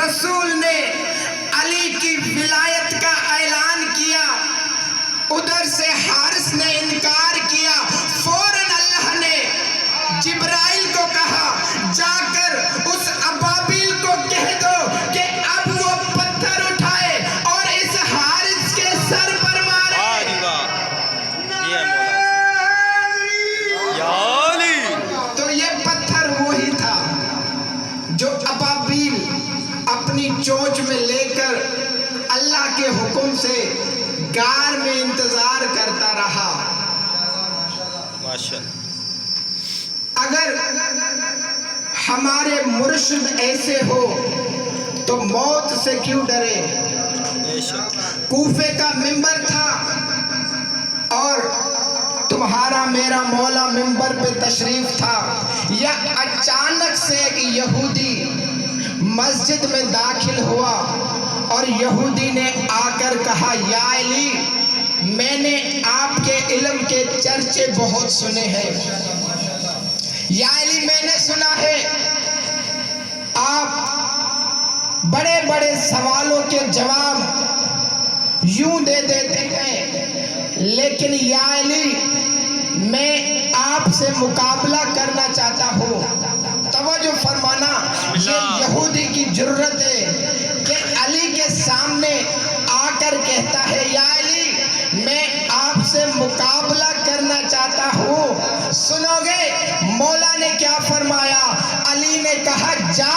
رسول نے علی کی ولایت کا اعلان کیا، ادھر سے حارث نے انکار کیا، فوراً اللہ نے جبرائیل کو کہا جا کر اس ابابیل کو کہہ دو کہ اب وہ پتھر اٹھائے اور اس حارث کے سر پر مارے۔ تو یہ پتھر وہی تھا جو ابابیل اپنی چونچ میں لے کر اللہ کے حکم سے غار میں انتظار کرتا رہا۔ اگر ہمارے مرشد ایسے ہو تو موت سے کیوں ڈرے؟ کوفے کا ممبر تھا اور تمہارا میرا مولا ممبر پہ تشریف تھا، یا اچانک سے ایک یہودی مسجد میں داخل ہوا اور یہودی نے آ کر کہا یا علی، میں نے آپ کے علم کے چرچے بہت سنے ہیں، یا علی میں نے سنا ہے آپ بڑے بڑے سوالوں کے جواب یوں دے دیتے ہیں، لیکن یا علی میں آپ سے مقابلہ کرنا چاہتا ہوں۔ توجہ فرمانا، یہ یہودی کی جرت ہے کہ علی کے سامنے آ کر کہتا ہے یا علی میں آپ سے مقابلہ کرنا چاہتا ہوں۔ سنو گے مولا نے کیا فرمایا؟ علی نے کہا جا،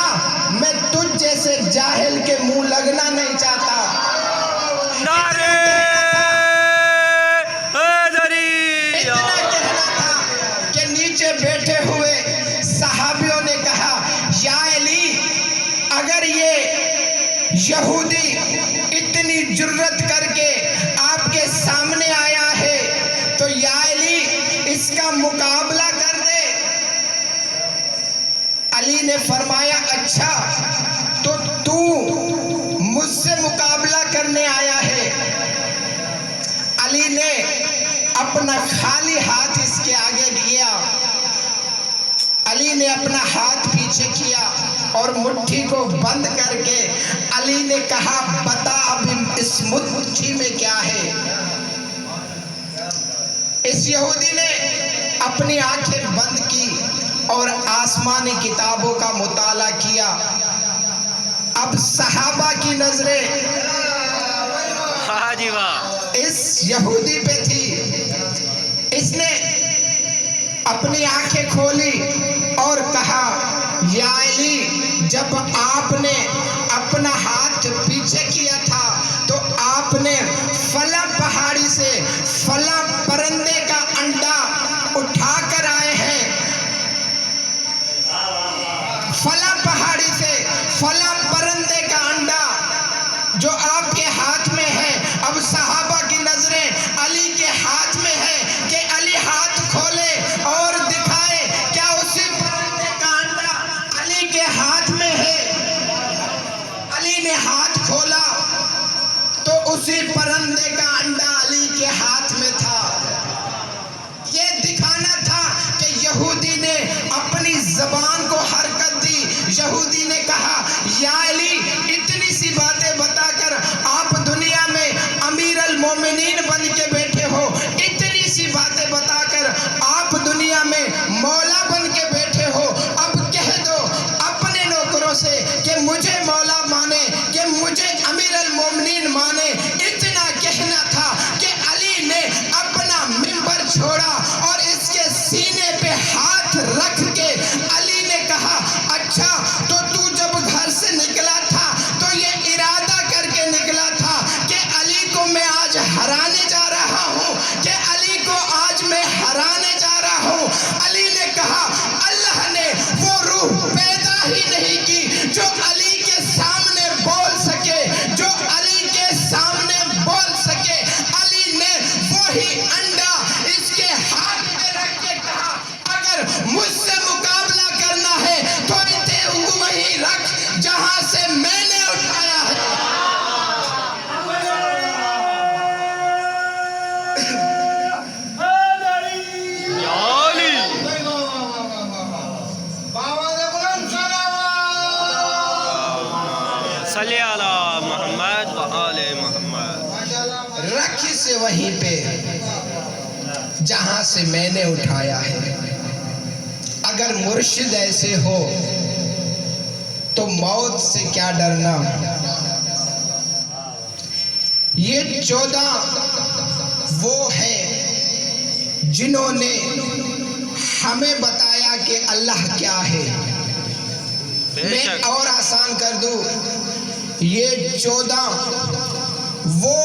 میں تجھ جیسے جاہل کے منہ لگنا نہیں چاہتا۔ اتنا کہنا تھا کہ نیچے بیٹھے ہوئے صحابیوں نے کہا یا علی اگر یہ یہودی اتنی جرت کر کے آپ کے سامنے آیا ہے تو یا علی اس کا مقابلہ کر دے۔ علی نے فرمایا اچھا تو مجھ سے مقابلہ کرنے آیا ہے؟ علی نے اپنا خالی ہاتھ اس کے آگے کیا، علی نے اپنا ہاتھ پیچھے کیا اور مٹھی کو بند کر کے علی نے کہا بتا اب اس مٹھی میں کیا ہے؟ اس یہودی نے اپنی آنکھیں بند کی اور آسمانی کتابوں کا مطالعہ کیا۔ اب صحابہ کی نظریں اس یہودی پہ تھی، اس نے اپنی آنکھیں کھولی اور کہا یا علی جب آپ نے اپنا ہاتھ پیچھے کیا تھا تو آپ نے فلاں پہاڑی سے فلاں پرندے کا انڈا اٹھا کر آئے ہیں، فلاں پہاڑی سے فلاں پرندے کا انڈا جو آپ کے ہاتھ میں ہے۔ اب صحابہ کی نظریں علی کے ہاتھ میں ہے کہ علی ہاتھ کھولے اور دکھائے کیا اسی پرندے کا انڈا علی کے ہاتھ میں ہے؟ علی نے ہاتھ کھولا تو اسی پرندے کا انڈا علی کے ہاتھ میں تھا۔ یہ دکھانا تھا کہ یہودی نے اپنی زبان کو حرکت دی۔ یہودی نے کہا یا علی اتنی سی باتیں بتا کر آپ دنیا میں امیر المومنین بن کے بیٹھے ہو، اتنی سی باتیں بتا کر آپ دنیا میں مولا بن کے بیٹھے ہو، اب کہہ دو اپنے نوکروں سے کہ مجھے مولا مانے، کہ مجھے امیر المومنین مانے۔ اتنا کہنا تھا کہ علی نے اپنا ممبر چھوڑا اور اس کے سینے پہ ہاتھ رکھ کے علی نے کہا اچھا تو جب گھر سے نکلا تھا تو یہ ارادہ کر کے نکلا تھا کہ علی کو میں آج ہرانے جا رہا ہوں، کہ علی کو آج میں ہرانے جا رہا ہوں۔ علی نے کہا اللہ نے وہ روح پیدا ہی نہیں کی جو علی کے سامنے بول سکے، جو علی کے سامنے بول سکے۔ علی نے وہی انڈا اس کے ہاتھ میں رکھ کے کہا اگر وہیں پہ جہاں سے میں نے اٹھایا ہے۔ اگر مرشد ایسے ہو تو موت سے کیا ڈرنا۔ یہ 14 وہ ہیں جنہوں نے ہمیں بتایا کہ اللہ کیا ہے۔ میں اور آسان کر دوں، یہ 14 وہ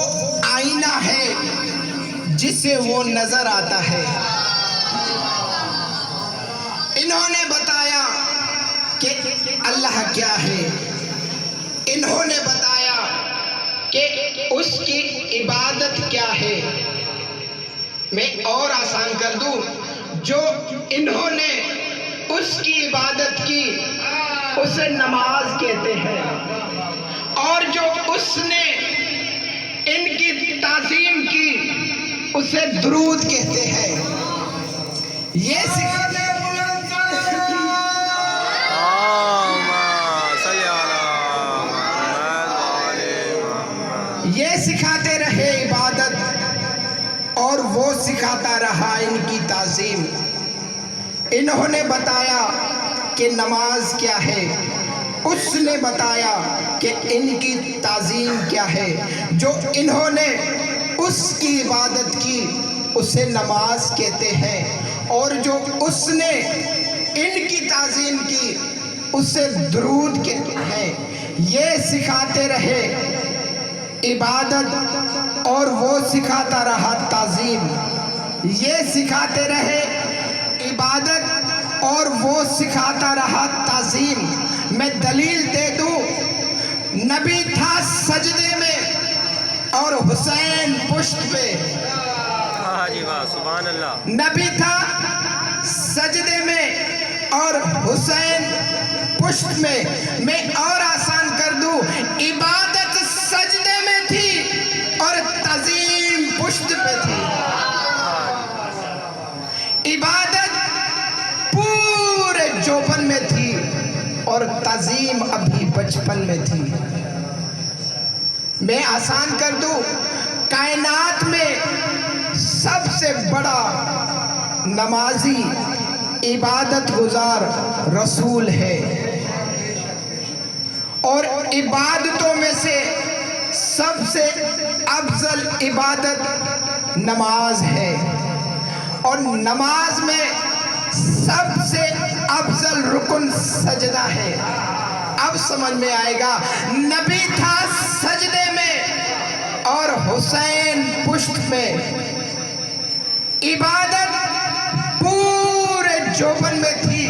آئینہ ہے جسے وہ نظر آتا ہے۔ انہوں نے بتایا کہ اللہ کیا ہے، انہوں نے بتایا کہ اس کی عبادت کیا ہے۔ میں اور آسان کر دوں، جو انہوں نے اس کی عبادت کی اسے نماز کہتے ہیں، اور جو اس نے ان کی تعظیم کی اسے درود کہتے ہیں۔ یہ سکھاتے رہے عبادت، اور وہ سکھاتا رہا ان کی تعظیم۔ انہوں نے بتایا کہ نماز کیا ہے، اس نے بتایا کہ ان کی تعظیم کیا ہے۔ جو انہوں نے اس کی عبادت کی اسے نماز کہتے ہیں، اور جو اس نے ان کی تعظیم کی اسے درود کہتے ہیں۔ یہ سکھاتے رہے عبادت، اور وہ سکھاتا رہا تعظیم۔ یہ سکھاتے رہے عبادت، اور وہ سکھاتا رہا تعظیم۔ میں دلیل دے دوں، نبی تھا سجدے میں اور حسین پشت پہ۔ سبحان اللہ۔ نبی تھا سجدے میں اور حسین پشت میں۔ میں اور آسان کر دوں، عبادت سجدے میں تھی اور تعظیم پشت پہ تھی۔ عبادت پورے جوبن میں تھی اور تعظیم ابھی بچپن میں تھی۔ میں آسان کر دوں، کائنات میں سب سے بڑا نمازی عبادت گزار رسول ہے، اور عبادتوں میں سے سب سے افضل عبادت نماز ہے، اور نماز میں سب سے افضل رکن سجدہ ہے۔ اب سمجھ میں آئے گا، نبی تھا سجدے میں اور حسین پشت میں۔ عبادت پورے جوبن میں تھی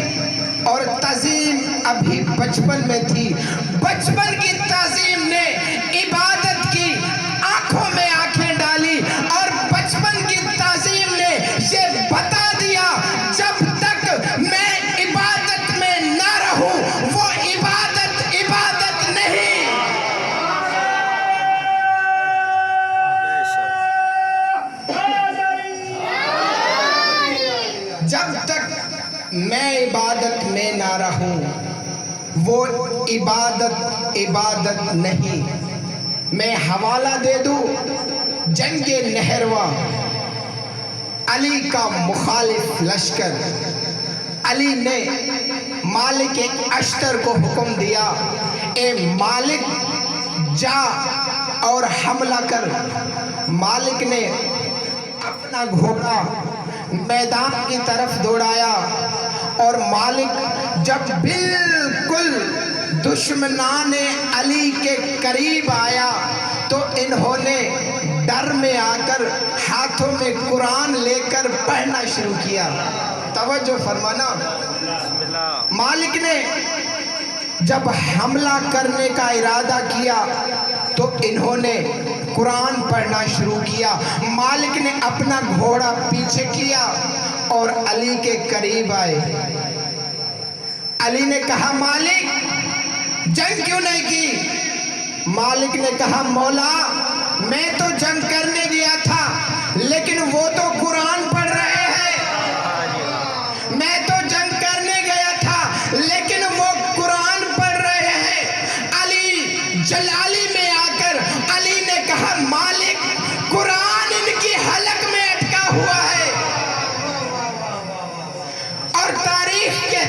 اور تعظیم ابھی بچپن میں تھی۔ بچپن کی تعظیم نے عبادت کی آنکھوں میں آنکھیں ڈالی، اور بچپن کی تعظیم نے یہ بتا دیا جب تک میں عبادت میں نہ رہوں وہ عبادت عبادت نہیں۔ جب تک میں عبادت میں نہ رہوں وہ عبادت عبادت نہیں۔ میں حوالہ دے دوں، جنگ نہروا، علی کا مخالف لشکر۔ علی نے مالک اشتر کو حکم دیا، اے مالک جا اور حملہ کر۔ مالک نے اپنا گھوڑا میدان کی طرف دوڑایا، اور مالک جب بالکل دشمنان علی کے قریب آیا تو انہوں نے ڈر میں آ کر ہاتھوں میں قرآن لے کر پڑھنا شروع کیا۔ توجہ فرمانا، مالک نے جب حملہ کرنے کا ارادہ کیا تو انہوں نے قرآن پڑھنا شروع کیا۔ مالک نے اپنا گھوڑا پیچھے کیا اور علی کے قریب آئے۔ علی نے کہا، مالک جنگ کیوں نہیں کی؟ مالک نے کہا، مولا میں تو جنگ کرنے گیا تھا لیکن وہ تو قرآن پڑھ رہے ہیں۔ میں تو جنگ کرنے گیا تھا لیکن وہ قرآن پڑھ رہے ہیں۔ علی جلالی میں آ کر علی نے کہا، مالک قرآن ان کی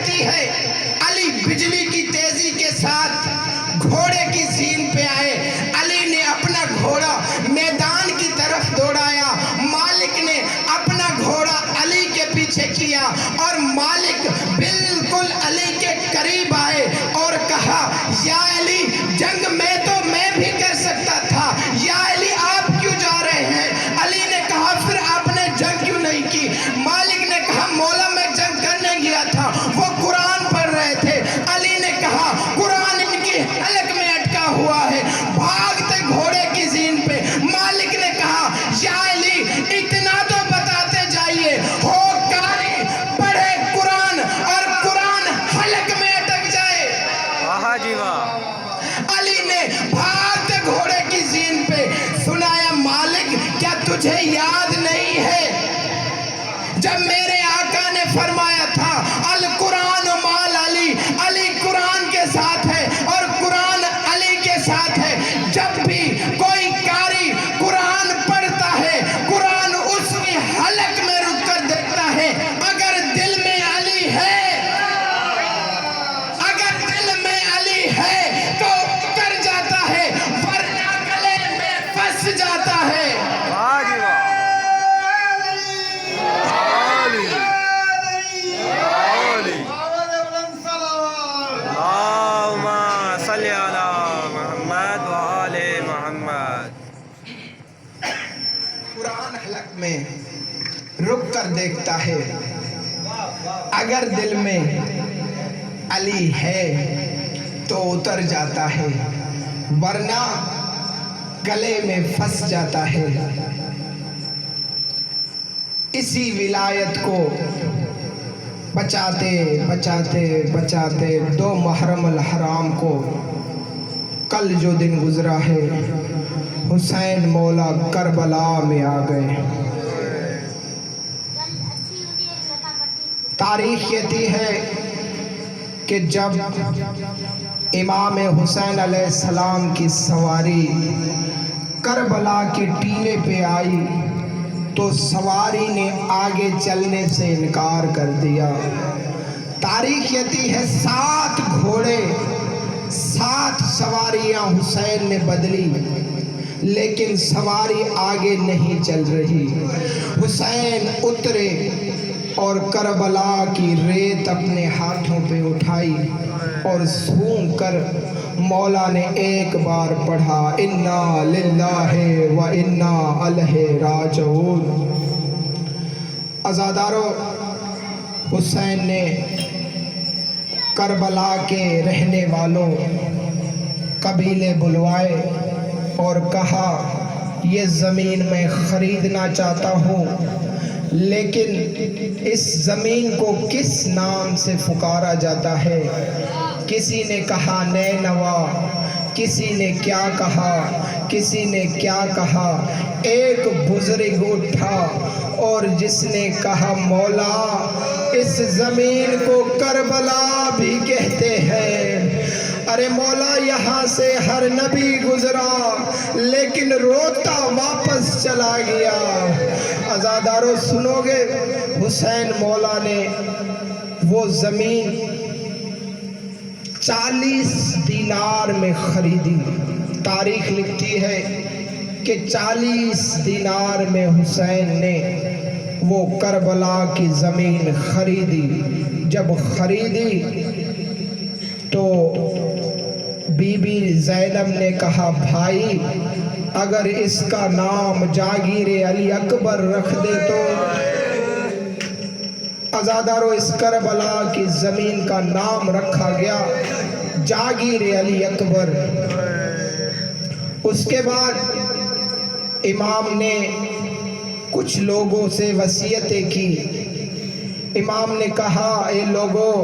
کہتی ہے علی بجلی کی تیزی کے ساتھ گھوڑے کی زین پہ آئے. علی نے اپنا گھوڑا میدان کی طرف دوڑایا. مالک نے اپنا گھوڑا علی کے پیچھے کیا اور مالک بالکل علی کے قریب آئے اور کہا یا علی جنگ میں بھی کر سکتا تھا, یا علی آپ کیوں جا رہے ہیں؟ علی نے کہا پھر آپ نے جنگ کیوں نہیں کی؟ مالک نے کہا مولا میں جنگ کرنے گیا تھا, وہ قرآن پڑھ رہے تھے. علی نے کہا قرآن ان کی حلق میں اٹکا ہوا ہے. بھاگتے گھوڑے کی زین پہ مالک نے کہا یا علی اتنا تو بتاتے جائیے, ہو قاری پڑھے قرآن اور قرآن حلق میں اٹک جائے. واہ جی واہ. علی نے بھاگتے گھوڑے کی زین پہ سنایا مالک کیا تجھے یاد نہیں ہے جب میرے آقا نے فرمایا تھا القرآن مال علی, علی قرآن کے ساتھ ہے اور قرآن علی کے ساتھ ہے. جب بھی کوئی قاری قرآن پڑھتا ہے قرآن اس کی حلق میں رک کر دیکھتا ہے. اگر دل میں علی ہے, اگر دل میں علی ہے تو اتر جاتا ہے, ورنہ گلے میں پھنس جاتا ہے. واہ جی واہ. اللہم صلی علی محمد و آل محمد. قرآن حلق میں رک کر دیکھتا ہے, اگر دل میں علی ہے تو اتر جاتا ہے, ورنہ گلے میں پھنس جاتا ہے. اسی ولایت کو بچاتے بچاتے بچاتے دو محرم الحرام کو کل جو دن گزرا ہے حسین مولا کربلا میں آ گئے. تاریخ کہتی ہے کہ جب امام حسین علیہ السلام کی سواری کربلا کے ٹیلے پہ آئی تو سواری نے آگے چلنے سے انکار کر دیا. تاریخ کہتی ہے 7 گھوڑے 7 سواریاں حسین نے بدلی لیکن سواری آگے نہیں چل رہی. حسین اترے اور کربلا کی ریت اپنے ہاتھوں پہ اٹھائی اور سونگ کر مولا نے ایک بار پڑھا انا للہ و انا الیہ راجعون. عزادارو, حسین نے کربلا کے رہنے والوں قبیلے بلوائے اور کہا یہ زمین میں خریدنا چاہتا ہوں, لیکن اس زمین کو کس نام سے پکارا جاتا ہے؟ کسی نے کہا نینوا, کسی نے کیا کہا, کسی نے کیا کہا. ایک بزرگ اٹھا اور جس نے کہا مولا اس زمین کو کربلا بھی کہتے ہیں. ارے مولا یہاں سے ہر نبی گزرا لیکن روتا واپس چلا گیا. عزادارو سنو گے, حسین مولا نے وہ زمین 40 دینار میں خریدی. تاریخ لکھتی ہے کہ 40 دینار میں حسین نے وہ کربلا کی زمین خریدی. جب خریدی تو بی بی زینب نے کہا بھائی اگر اس کا نام جاگیر علی اکبر رکھ دے تو. عزادارو اس کربلا کی زمین کا نام رکھا گیا جاگیر علی اکبر. اس کے بعد امام نے کچھ لوگوں سے وصیتیں کی. امام نے کہا اے لوگوں,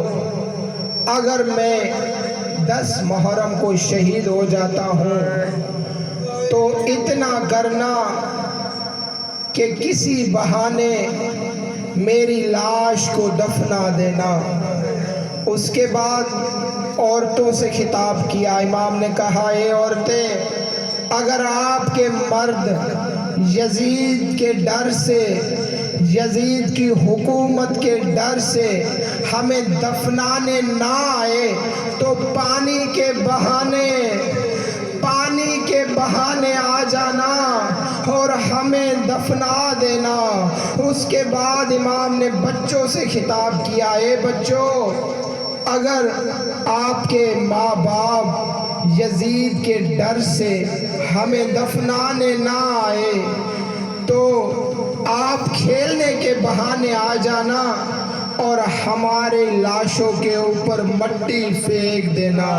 اگر میں 10 محرم کو شہید ہو جاتا ہوں تو اتنا کرنا کہ کسی بہانے میری لاش کو دفنا دینا. اس کے بعد عورتوں سے خطاب کیا. امام نے کہا اے عورتیں, اگر آپ کے مرد یزید کے ڈر سے یزید کی حکومت کے ڈر سے ہمیں دفنانے نہ آئے تو پانی کے بہانے آ جانا اور ہمیں دفنا دینا۔ اس کے بعد امام نے بچوں سے خطاب کیا، اے بچوں، اگر آپ کے ماں باپ یزید کے ڈر سے ہمیں دفنانے نہ آئے تو آپ کھیلنے کے بہانے آ جانا اور ہمارے لاشوں کے اوپر مٹی پھینک دینا۔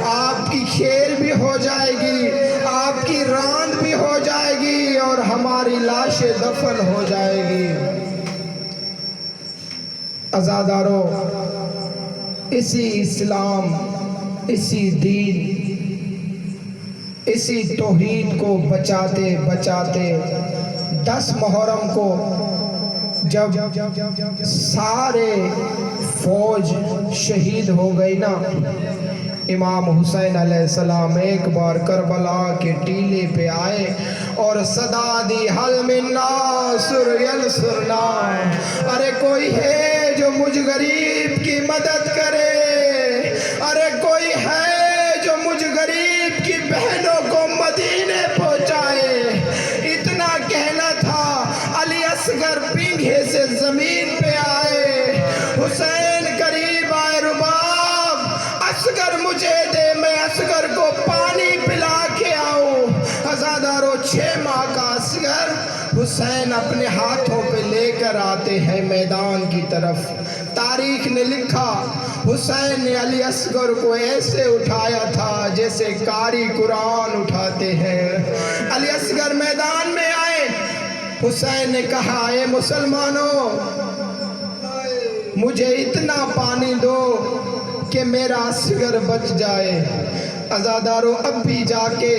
آپ کی کھیل بھی ہو جائے گی، آپ کی راند بھی ہو جائے گی اور ہماری لاشیں دفن ہو جائے گی۔ عزادارو، اسی اسلام، اسی دین، اسی توحید کو بچاتے بچاتے 10 محرم کو جب سارے فوج شہید ہو گئی نا، امام حسین علیہ السلام ایک بار کربلا کے ٹیلے پہ آئے اور صدا دی، حل من ناصر ینصرنا، ارے کوئی ہے جو مجھ غریب کی مدد کرے، ارے کوئی ہے جو مجھ غریب کی بہنوں کو مدینے پہنچائے۔ اتنا کہنا تھا، علی اصغر پینڈھے سے زمین پہ آئے، حسین قریب آئے، رباب اصغر مجھے دے، میں اصغر کو پانی پلا کے آؤں۔ عزادارو، 6 ماہ کا اصغر حسین اپنے ہاتھوں پہ لے کر آتے ہیں میدان کی طرف۔ تاریخ نے لکھا، حسین نے علی اصغر کو ایسے اٹھایا تھا جیسے قاری قرآن اٹھاتے ہیں۔ علی اصغر میدان میں آئے، حسین نے کہا، اے مسلمانوں، مجھے اتنا پانی دو کہ میرا اصغر بچ جائے۔ عزادارو، اب بھی جا کے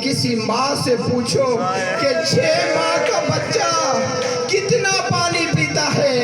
کسی ماں سے پوچھو کہ 6 ماہ کا بچہ کتنا پانی پیتا ہے۔